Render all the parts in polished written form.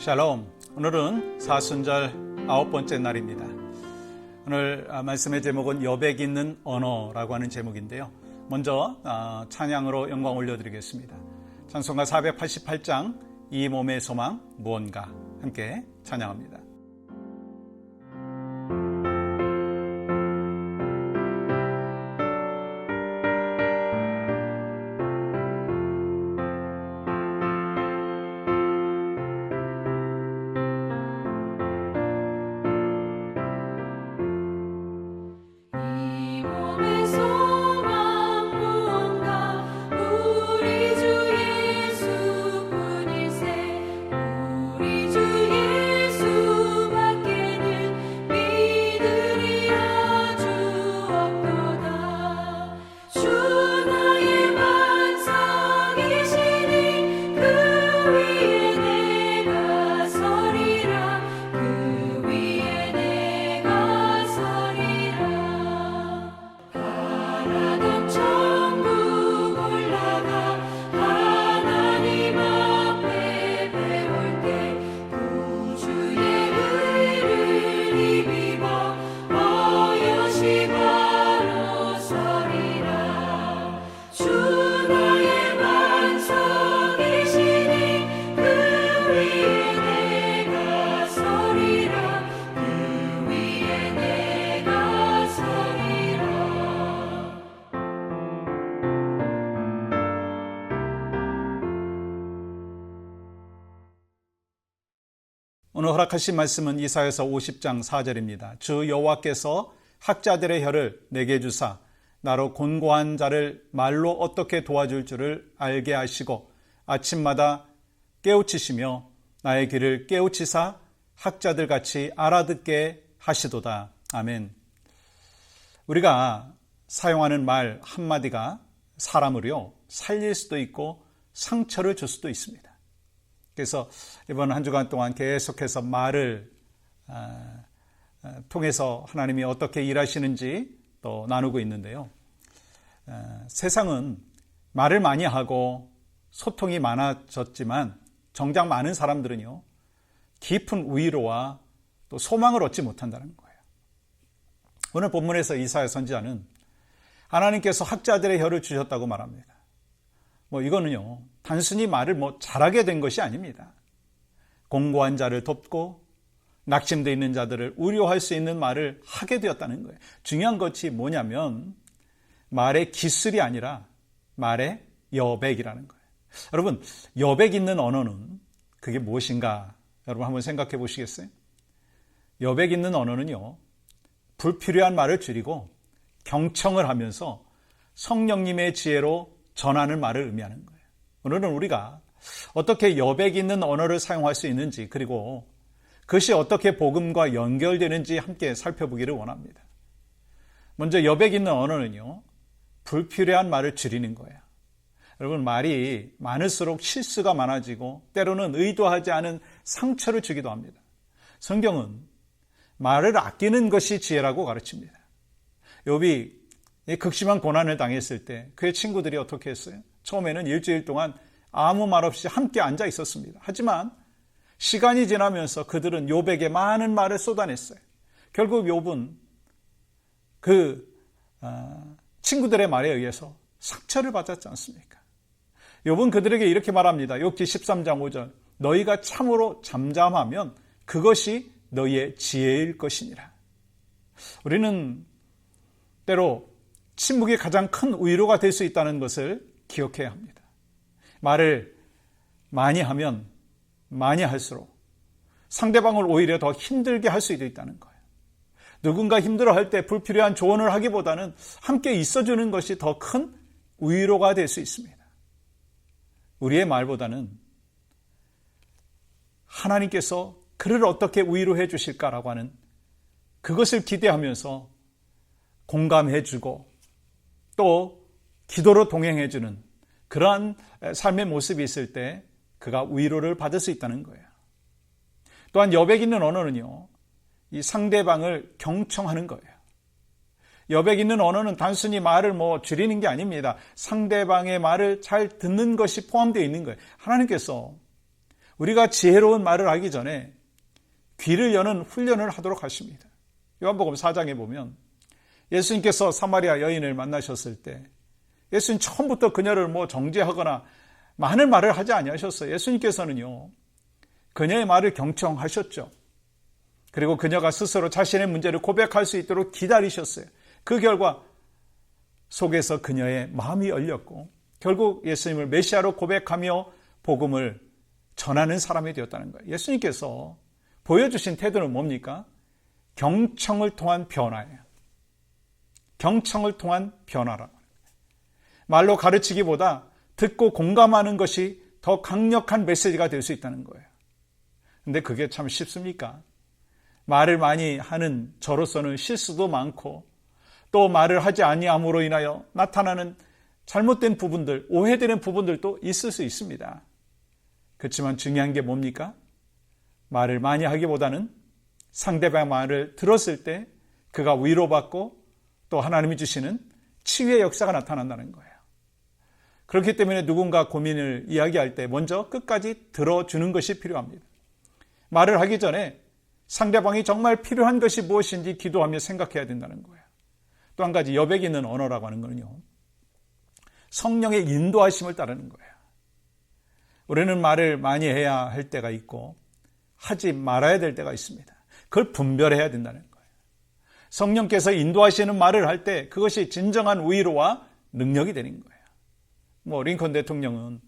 샬롬. 오늘은 사순절 9번째 날입니다. 오늘 말씀의 제목은 여백 있는 언어라고 하는 제목인데요. 먼저 찬양으로 영광 올려드리겠습니다. 찬송가 488장 이 몸의 소망 무언가 함께 찬양합니다. 오늘 허락하신 말씀은 이사야서 50장 4절입니다. 주 여호와께서 학자들의 혀를 내게 주사 나로 곤고한 자를 말로 어떻게 도와줄 줄을 알게 하시고 아침마다 깨우치시며 나의 귀를 깨우치사 학자들같이 알아듣게 하시도다. 아멘. 우리가 사용하는 말 한마디가 사람을요 살릴 수도 있고 상처를 줄 수도 있습니다. 그래서 이번 한 주간 동안 계속해서 말을 통해서 하나님이 어떻게 일하시는지 또 나누고 있는데요. 세상은 말을 많이 하고 소통이 많아졌지만 정작 많은 사람들은요 깊은 위로와 또 소망을 얻지 못한다는 거예요. 오늘 본문에서 이사야 선지자는 하나님께서 학자들의 혀를 주셨다고 말합니다. 이거는요 단순히 말을 잘하게 된 것이 아닙니다. 공고한 자를 돕고 낙심되어 있는 자들을 우려할 수 있는 말을 하게 되었다는 거예요. 중요한 것이 뭐냐면 말의 기술이 아니라 말의 여백이라는 거예요. 여러분, 여백 있는 언어는 그게 무엇인가? 여러분 한번 생각해 보시겠어요? 여백 있는 언어는요 불필요한 말을 줄이고 경청을 하면서 성령님의 지혜로 전하는 말을 의미하는 거예요. 오늘은 우리가 어떻게 여백 있는 언어를 사용할 수 있는지, 그리고 그것이 어떻게 복음과 연결되는지 함께 살펴보기를 원합니다. 먼저 여백 있는 언어는요 불필요한 말을 줄이는 거예요. 여러분, 말이 많을수록 실수가 많아지고 때로는 의도하지 않은 상처를 주기도 합니다. 성경은 말을 아끼는 것이 지혜라고 가르칩니다. 욥이 극심한 고난을 당했을 때 그의 친구들이 어떻게 했어요? 처음에는 일주일 동안 아무 말 없이 함께 앉아 있었습니다. 하지만 시간이 지나면서 그들은 욥에게 많은 말을 쏟아냈어요. 결국 욥은 그 친구들의 말에 의해서 상처를 받았지 않습니까? 욥은 그들에게 이렇게 말합니다. 욥기 13장 5절 너희가 참으로 잠잠하면 그것이 너희의 지혜일 것이니라. 우리는 때로 침묵이 가장 큰 위로가 될 수 있다는 것을 기억해야 합니다. 말을 많이 하면 많이 할수록 상대방을 오히려 더 힘들게 할 수도 있다는 거예요. 누군가 힘들어할 때 불필요한 조언을 하기보다는 함께 있어주는 것이 더 큰 위로가 될 수 있습니다. 우리의 말보다는 하나님께서 그를 어떻게 위로해 주실까라고 하는 그것을 기대하면서 공감해주고 또 기도로 동행해주는 그러한 삶의 모습이 있을 때 그가 위로를 받을 수 있다는 거예요. 또한 여백 있는 언어는요, 이 상대방을 경청하는 거예요. 여백 있는 언어는 단순히 말을 줄이는 게 아닙니다. 상대방의 말을 잘 듣는 것이 포함되어 있는 거예요. 하나님께서 우리가 지혜로운 말을 하기 전에 귀를 여는 훈련을 하도록 하십니다. 요한복음 4장에 보면 예수님께서 사마리아 여인을 만나셨을 때 예수님 처음부터 그녀를 정죄하거나 많은 말을 하지 아니하셨어요. 예수님께서는요, 그녀의 말을 경청하셨죠. 그리고 그녀가 스스로 자신의 문제를 고백할 수 있도록 기다리셨어요. 그 결과 속에서 그녀의 마음이 열렸고 결국 예수님을 메시아로 고백하며 복음을 전하는 사람이 되었다는 거예요. 예수님께서 보여주신 태도는 뭡니까? 경청을 통한 변화예요. 경청을 통한 변화라고. 말로 가르치기보다 듣고 공감하는 것이 더 강력한 메시지가 될 수 있다는 거예요. 근데 그게 참 쉽습니까? 말을 많이 하는 저로서는 실수도 많고 또 말을 하지 아니함으로 인하여 나타나는 잘못된 부분들, 오해되는 부분들도 있을 수 있습니다. 그렇지만 중요한 게 뭡니까? 말을 많이 하기보다는 상대방 말을 들었을 때 그가 위로받고 또 하나님이 주시는 치유의 역사가 나타난다는 거예요. 그렇기 때문에 누군가 고민을 이야기할 때 먼저 끝까지 들어주는 것이 필요합니다. 말을 하기 전에 상대방이 정말 필요한 것이 무엇인지 기도하며 생각해야 된다는 거예요. 또 한 가지 여백 있는 언어라고 하는 거는요, 성령의 인도하심을 따르는 거예요. 우리는 말을 많이 해야 할 때가 있고 하지 말아야 될 때가 있습니다. 그걸 분별해야 된다는 거예요. 성령께서 인도하시는 말을 할 때 그것이 진정한 위로와 능력이 되는 거예요. 링컨 대통령은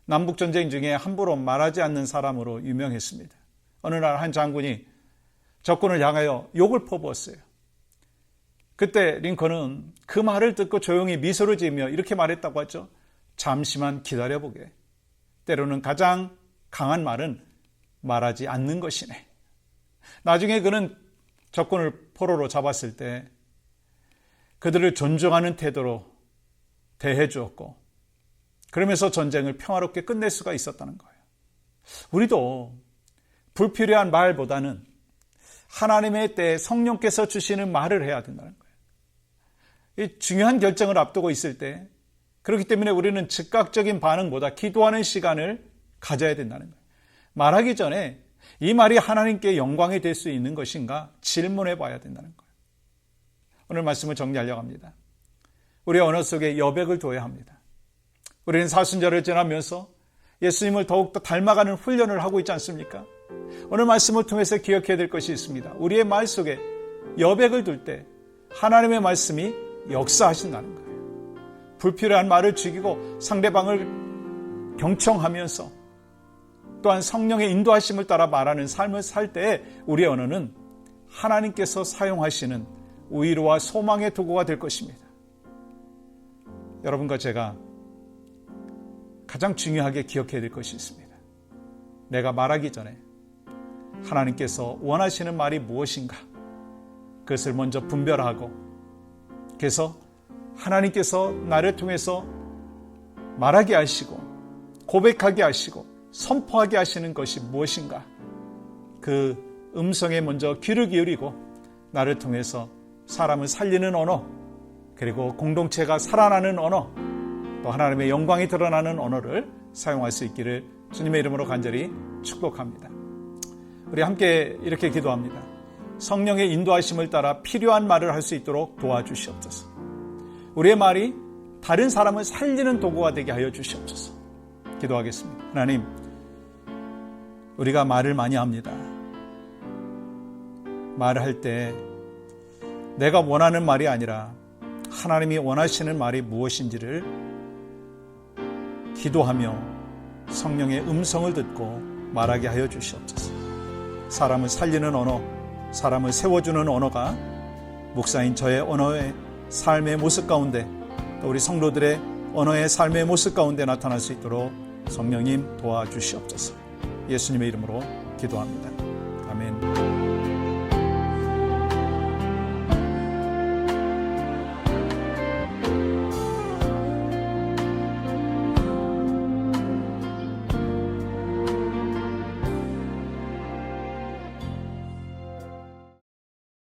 남북전쟁 중에 함부로 말하지 않는 사람으로 유명했습니다. 어느 날 한 장군이 적군을 향하여 욕을 퍼부었어요. 그때 링컨은 그 말을 듣고 조용히 미소를 지으며 이렇게 말했다고 하죠. 잠시만 기다려보게. 때로는 가장 강한 말은 말하지 않는 것이네. 나중에 그는 적군을 포로로 잡았을 때 그들을 존중하는 태도로 대해 주었고 그러면서 전쟁을 평화롭게 끝낼 수가 있었다는 거예요. 우리도 불필요한 말보다는 하나님의 때에 성령께서 주시는 말을 해야 된다는 거예요. 이 중요한 결정을 앞두고 있을 때 그렇기 때문에 우리는 즉각적인 반응보다 기도하는 시간을 가져야 된다는 거예요. 말하기 전에 이 말이 하나님께 영광이 될 수 있는 것인가 질문해 봐야 된다는 거예요. 오늘 말씀을 정리하려고 합니다. 우리의 언어 속에 여백을 둬야 합니다. 우리는 사순절을 지나면서 예수님을 더욱더 닮아가는 훈련을 하고 있지 않습니까? 오늘 말씀을 통해서 기억해야 될 것이 있습니다. 우리의 말 속에 여백을 둘 때 하나님의 말씀이 역사하신다는 거예요. 불필요한 말을 죽이고 상대방을 경청하면서 또한 성령의 인도하심을 따라 말하는 삶을 살 때에 우리의 언어는 하나님께서 사용하시는 위로와 소망의 도구가 될 것입니다. 여러분과 제가 가장 중요하게 기억해야 될 것이 있습니다. 내가 말하기 전에 하나님께서 원하시는 말이 무엇인가 그것을 먼저 분별하고 그래서 하나님께서 나를 통해서 말하게 하시고 고백하게 하시고 선포하게 하시는 것이 무엇인가 그 음성에 먼저 귀를 기울이고 나를 통해서 사람을 살리는 언어 그리고 공동체가 살아나는 언어 또 하나님의 영광이 드러나는 언어를 사용할 수 있기를 주님의 이름으로 간절히 축복합니다. 우리 함께 이렇게 기도합니다. 성령의 인도하심을 따라 필요한 말을 할 수 있도록 도와주시옵소서. 우리의 말이 다른 사람을 살리는 도구가 되게 하여 주시옵소서. 기도하겠습니다. 하나님, 우리가 말을 많이 합니다. 말을 할 때 내가 원하는 말이 아니라 하나님이 원하시는 말이 무엇인지를 기도하며 성령의 음성을 듣고 말하게 하여 주시옵소서. 사람을 살리는 언어, 사람을 세워주는 언어가 목사인 저의 언어의 삶의 모습 가운데 또 우리 성도들의 언어의 삶의 모습 가운데 나타날 수 있도록 성령님 도와주시옵소서. 예수님의 이름으로 기도합니다.